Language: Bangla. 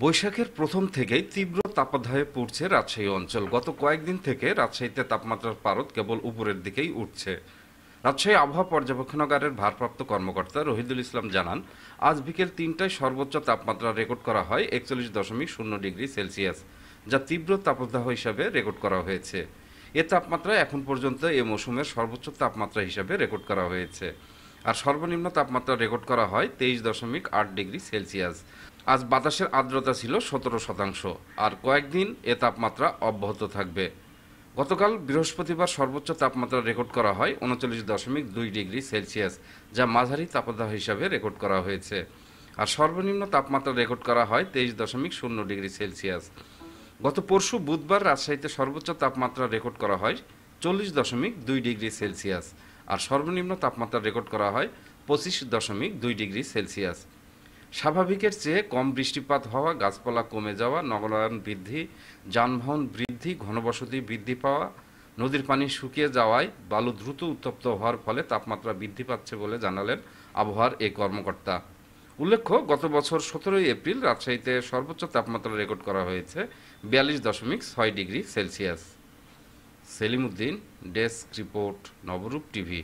বৈশাখের প্রথম থেকেই তীব্র তাপদাহে পড়ছে রাজশাহী অঞ্চল। গত কয়েকদিন থেকে রাজশাহীতে তাপমাত্রার পারদ কেবল উপরের দিকেই উঠছে। রাজশাহী আবহাওয়া পর্যবেক্ষণাগারের ভারপ্রাপ্ত কর্মকর্তা রহিদুল ইসলাম জানান, আজ বিকেল ৩টায় সর্বোচ্চ তাপমাত্রা রেকর্ড করা হয় ৪১.০ ডিগ্রি সেলসিয়াস, যা তীব্র তাপদাহ হিসাবে রেকর্ড করা হয়েছে। এ তাপমাত্রা এখন পর্যন্ত এ মৌসুমের সর্বোচ্চ তাপমাত্রা হিসাবে রেকর্ড করা হয়েছে। আর সর্বনিম্ন তাপমাত্রা রেকর্ড করা হয় ২৩.৮ ডিগ্রি সেলসিয়াস। আজ বাতাসের আর্দ্রতা ছিল ১৭%। আর কয়েকদিন এ তাপমাত্রা অব্যাহত থাকবে। গতকাল বৃহস্পতিবার সর্বোচ্চ তাপমাত্রা রেকর্ড করা হয় ৩৯.২ ডিগ্রি সেলসিয়াস, যা মাঝারি তাপদাহ হিসাবে রেকর্ড করা হয়েছে। আর সর্বনিম্ন তাপমাত্রা রেকর্ড করা হয় ২৩.০ ডিগ্রি সেলসিয়াস। গত পরশু বুধবার রাজশাহীতে সর্বোচ্চ তাপমাত্রা রেকর্ড করা হয় ৪০.২ ডিগ্রি সেলসিয়াস। আর সর্বনিম্ন তাপমাত্রা রেকর্ড করা হয় ২৫.২ ডিগ্রি সেলসিয়াস। স্বাভাবিকের চেয়ে কম বৃষ্টিপাত হওয়া, গাছপালা কমে যাওয়া, নগরায়ন বৃদ্ধি, যানবাহন বৃদ্ধি, ঘনবসতি বৃদ্ধি পাওয়া, নদীর পানি শুকিয়ে যাওয়ায় বালু দ্রুত উত্তপ্ত হওয়ার ফলে তাপমাত্রা বৃদ্ধি পাচ্ছে বলে জানালেন আবহাওয়ার এই কর্মকর্তা। উল্লেখ্য, গত বছর ১৭ই এপ্রিল রাজশাহীতে সর্বোচ্চ তাপমাত্রা রেকর্ড করা হয়েছে ৪২.৬ degree Celsius. Selim Uddin, desk report, Nabarup TV.